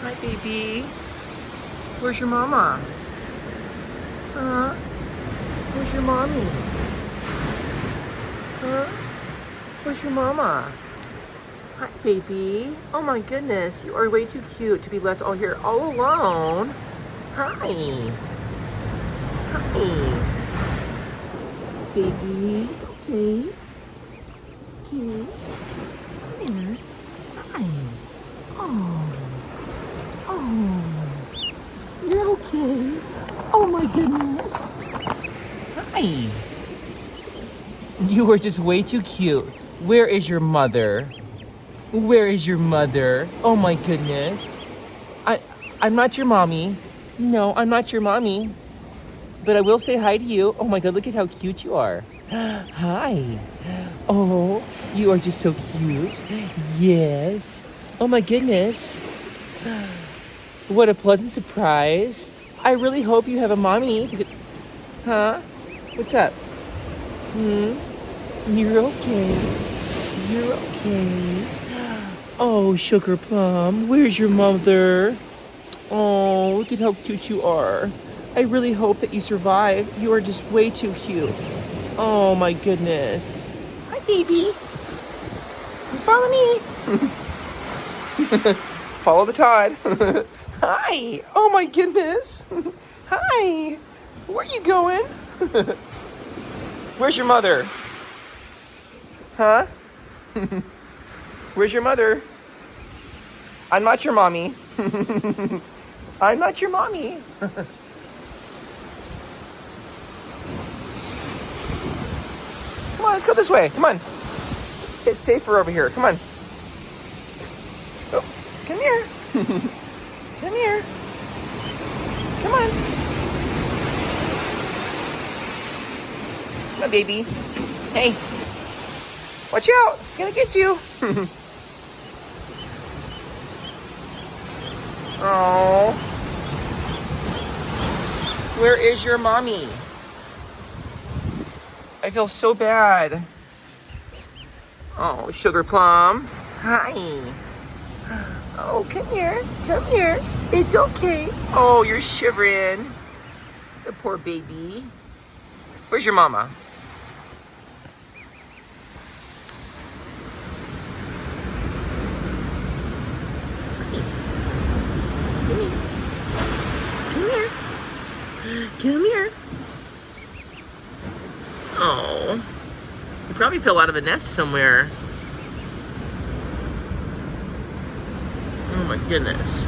Hi, baby. Where's your mama? Huh? Where's your mommy? Huh? Where's your mama? Hi, baby. Oh my goodness, you are way too cute to be left all here all alone. Hi. Hi. Baby, it's okay. It's okay. Come here. Hi. Oh. Oh. You're okay. Oh my goodness. Hi. You are just way too cute. Where is your mother? Where is your mother? Oh my goodness. I'm not your mommy. No, I'm not your mommy. But I will say hi to you. Oh my god, look at how cute you are. Hi. Oh, you are just so cute. Yes. Oh my goodness. What a pleasant surprise. I really hope you have a mommy to get... Huh? What's up? You're okay. You're okay. Oh, Sugar Plum, where's your mother? Oh, look at how cute you are. I really hope that you survive. You are just way too cute. Oh my goodness. Hi, baby. Follow me. Follow the Todd. Hi. Oh my goodness. Hi. Where are you going? Where's your mother? Huh? Where's your mother? I'm not your mommy. I'm not your mommy. Come on, let's go this way. Come on. It's safer over here. Come on. Oh, come here. Come here. Come on. Come on, baby. Hey. Watch out. It's going to get you. Oh. Where is your mommy? I feel so bad. Oh, Sugar Plum. Hi. Oh, come here. Come here. It's okay. Oh, you're shivering. The poor baby. Where's your mama? Come here. Come here. Oh. You probably fell out of a nest somewhere. Oh my goodness.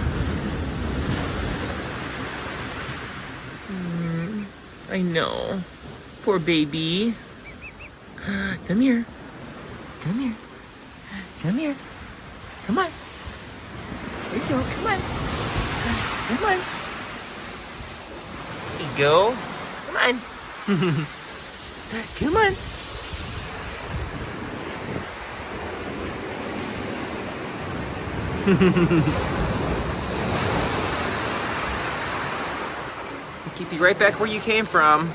I know. Poor baby. Come here. Come here. Come here. Come on. There you go. Come on. Come on. There you go. Come on. Come on. I'll keep you right back where you came from.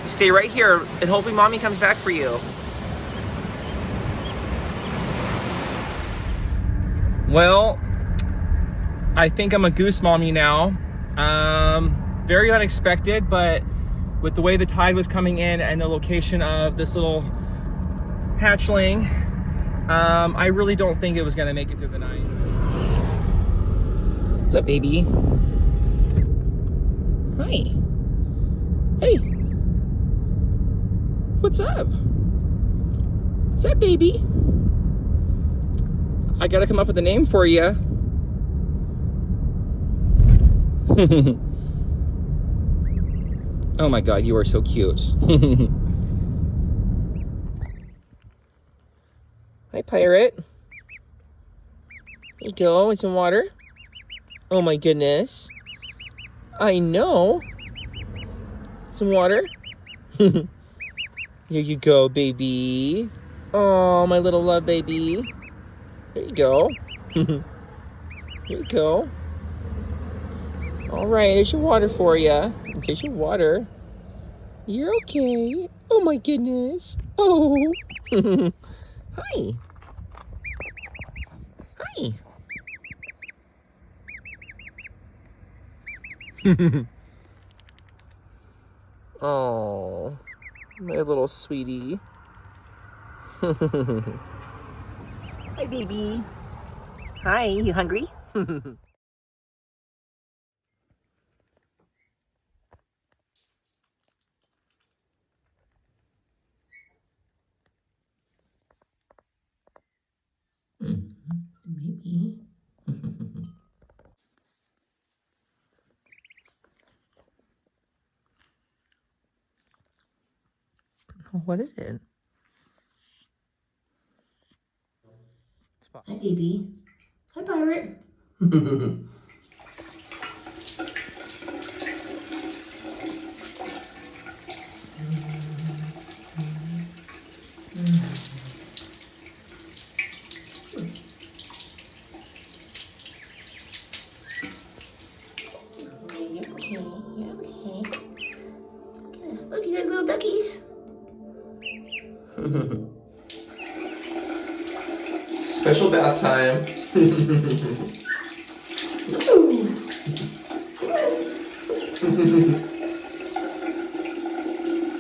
You stay right here and hopefully mommy comes back for you. Well, I think I'm a goose mommy now. Very unexpected, but with the way the tide was coming in and the location of this little hatchling, I really don't think it was gonna make it through the night. What's up, baby? Hi. Hey. What's up? What's up, baby? I gotta come up with a name for you. Oh my god, you are so cute. Hi, Pirate. There you go, with some water. Oh my goodness. I know. Some water. Here you go, baby. Oh, my little love baby. There you go. Here you go. All right, there's your water for you. There's your water. You're okay. Oh my goodness. Oh. Hi. Hi. Oh, my little sweetie. Hi, baby. Hi, you hungry? Baby. What is it? Hi, baby. Hi, pirate. You okay? You okay? Yes. Look, you got little duckies. Special bath time.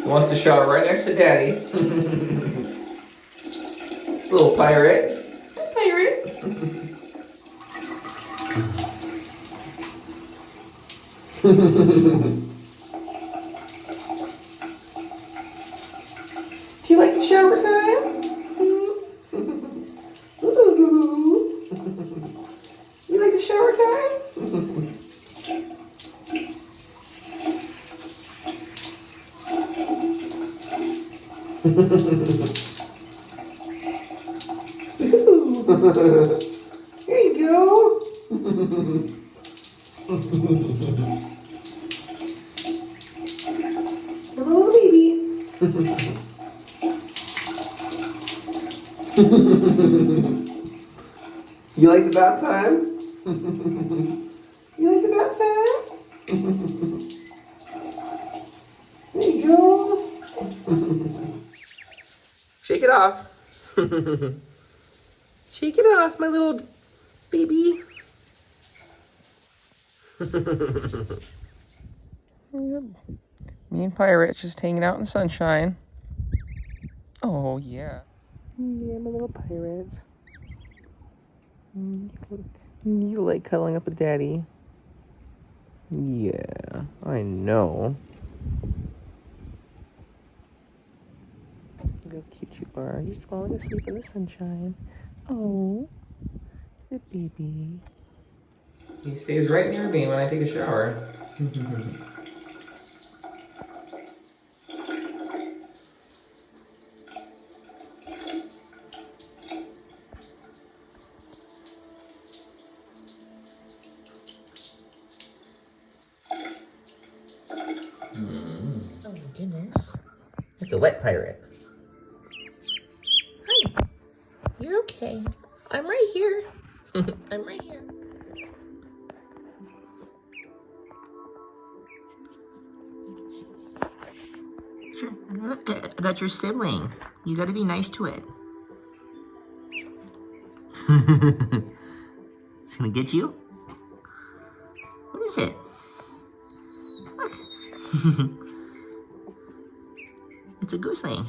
Wants to shower right next to Daddy. Little pirate. Pirate. Do you like the shower time? Ooh. You like the shower time? There you go. Little baby. You like the bath time? You like the bath time? There you go. Shake it off. Shake it off, my little baby. Yep. Me and Pirate's just hanging out in the sunshine. Oh, yeah. Yeah, my little pirate. You like cuddling up with Daddy? Yeah, I know. Look how cute you are. You're just falling asleep in the sunshine. Oh, good baby. He stays right near me when I take a shower. Oh my goodness. It's a wet pirate. Hi. You're okay. I'm right here. I'm right here. Sure. That's your sibling. You gotta be nice to it. It's gonna get you? What is it? Look. It's a gosling.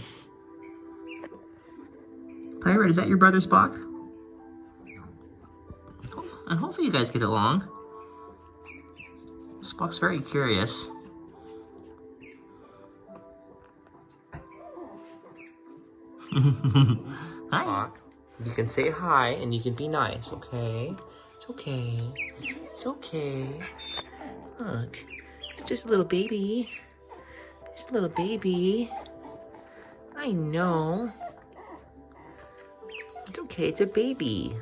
Pirate, is that your brother Spock? And hopefully you guys get along. Spock's very curious. Hi. Spock. You can say hi and you can be nice, okay? It's okay. It's okay. Look, it's just a little baby. Just a little baby. I know. It's okay, it's a baby.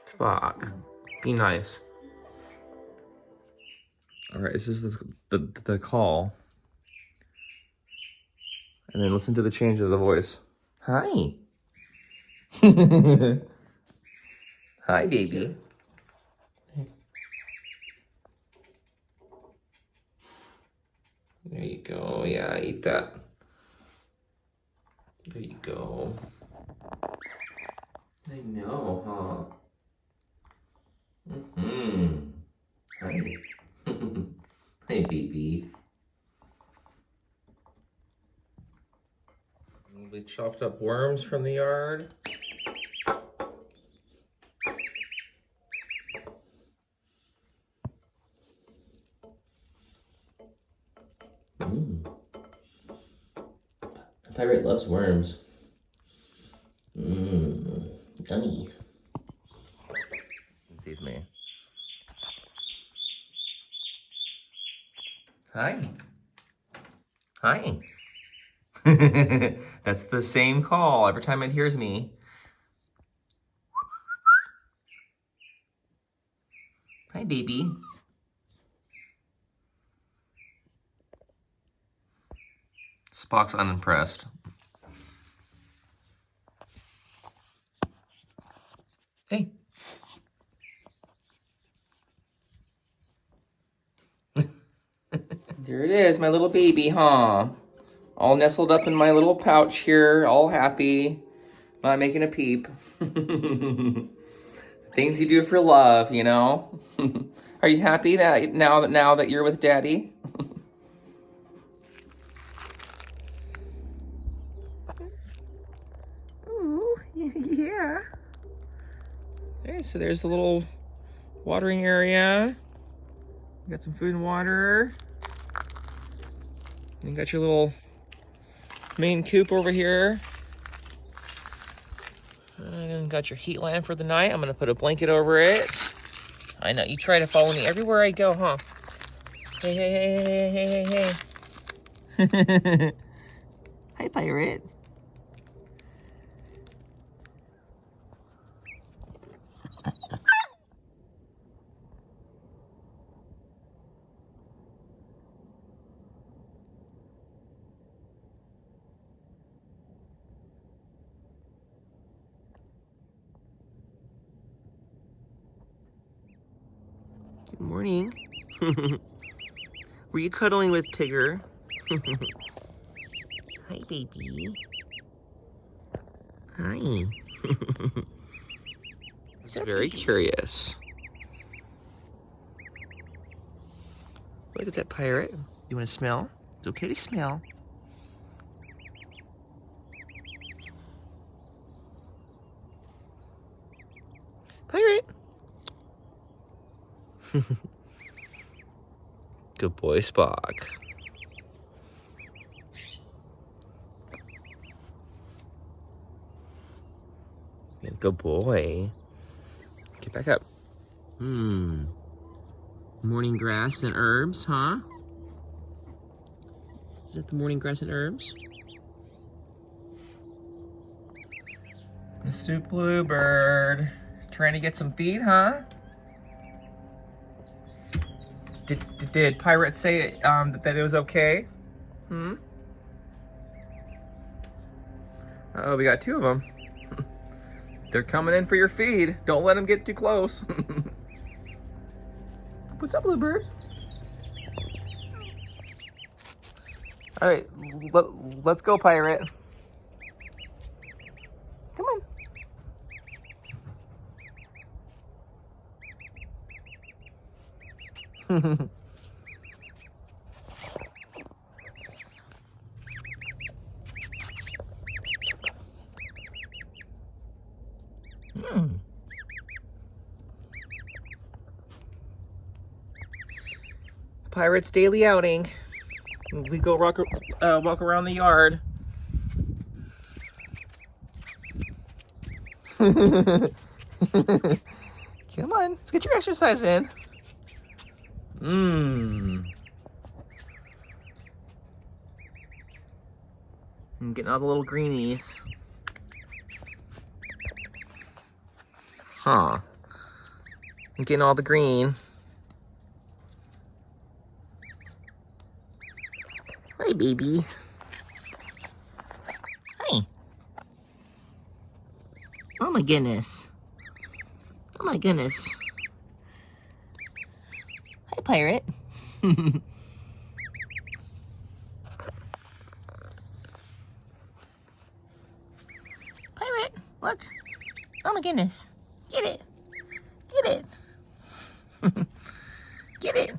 Spock, be nice. All right, this is the call. And then listen to the change of the voice. Hi. Hi, baby. There you go. Yeah, eat that. There you go. I know, huh? We chopped up worms from the yard. Pirate loves worms. Yummy. Sees me. Hi. Hi. That's the same call every time it hears me. Hi, baby. Spock's unimpressed. Hey. There it is, my little baby, huh? All nestled up in my little pouch here, all happy. Not making a peep. Things you do for love, you know? Are you happy that now that you're with Daddy? Ooh, yeah. Okay, so there's the little watering area. You got some food and water. You got your little main coop over here. And got your heat lamp for the night. I'm gonna put a blanket over it. I know, you try to follow me everywhere I go, huh? Hey, hey, hey, hey, hey, hey, hey. Hi, pirate. Good morning. Were you cuddling with Tigger? Hi, baby. Hi. He's very curious. Look at that pirate. You want to smell? It's okay to smell. Pirate. Good boy, Spock. Good boy. Get back up. Morning grass and herbs, huh? Is that the morning grass and herbs? Mr. Bluebird. Trying to get some feed, huh? Did Pirate say that it was okay? Oh, we got two of them. They're coming in for your feed. Don't let them get too close. What's up, Bluebird? All right, let's go, Pirate. Come on. Pirate's daily outing. We go walk around the yard. Come on, let's get your exercise in. I'm getting all the little greenies. Huh. I'm getting all the green. Hi, baby. Hi. Oh my goodness. Oh my goodness. Hi, Pirate. Pirate, look. Oh my goodness. Get it. Get it. Get it.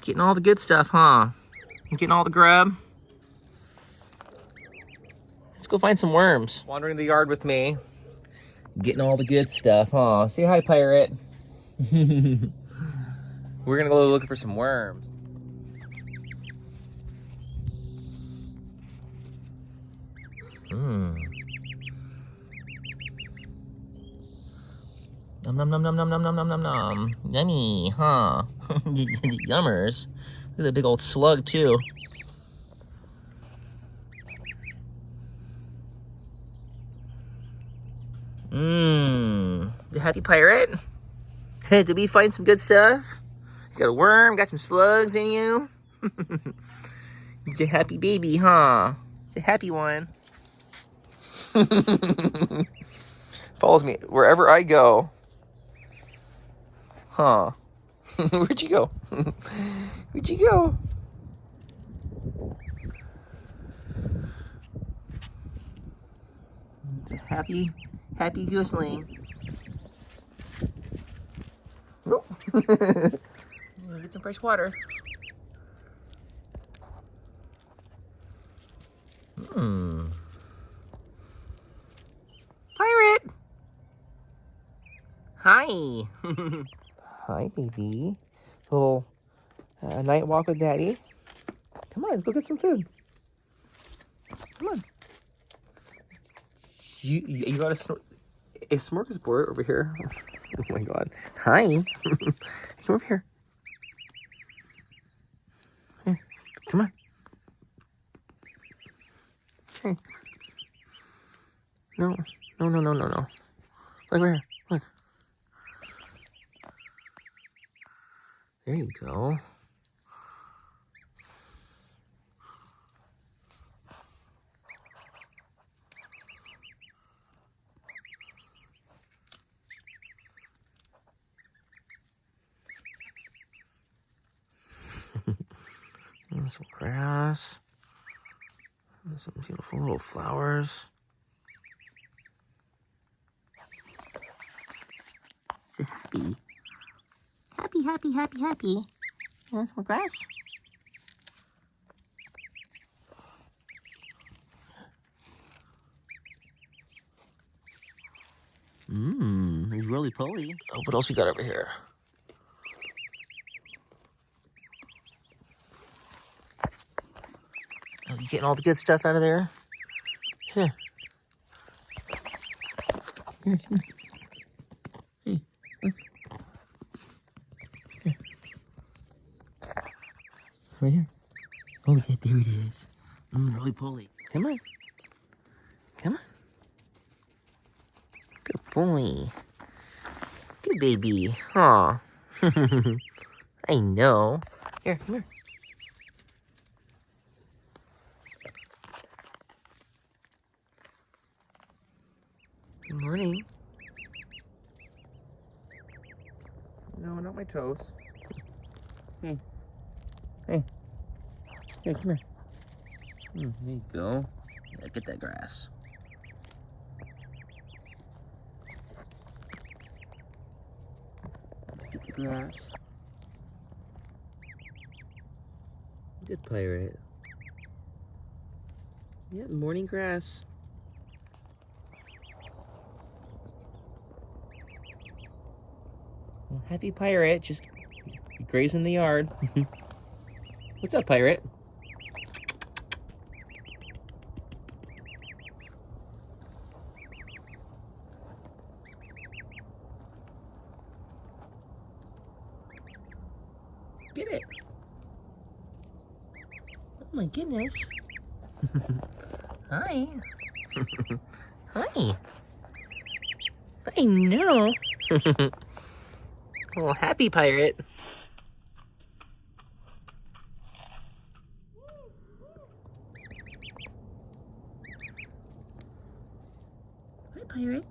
Getting all the good stuff, huh? Getting all the grub. Let's go find some worms. Wandering the yard with me. Getting all the good stuff, huh? Say hi, pirate. We're gonna go looking for some worms. Mmm. Nom nom nom nom nom nom nom nom nom nom. Yummy, huh? Yummers. Look at that big old slug too. Mmm. The happy pirate? Did we find some good stuff? You got a worm, got some slugs in you. It's a happy baby, huh? It's a happy one. Follows me wherever I go. Huh? Where'd you go? Where'd you go? It's a happy gosling. Nope. Get some fresh water. Pirate! Hi! Hi, baby. Little night walk with Daddy. Come on, let's go get some food. Come on. You got a smorgasbord over here. Oh my god. Hi. Come over here. Here. Come on. Hey. No. No. Look over here. Look. There you go. And some grass. And some beautiful little flowers. It's a happy. Happy. You want some grass? He's really pulley. Oh, what else we got over here? Oh, you getting all the good stuff out of there? Here. Here. Hey, look. Here. Right here. Oh, yeah, there it is. Really pulley. Come on. Good boy. Good baby. Aw. I know. Here, come here. Good morning. No, not my toes. Hey. Here, come here. There you go. Yeah, get that grass. Get the grass. Good pirate. Yeah, morning grass. Well, happy pirate, just grazing the yard. What's up, pirate? Get it. Oh my goodness. Hi. Hi. I know. Oh, happy pirate. Hi, pirate.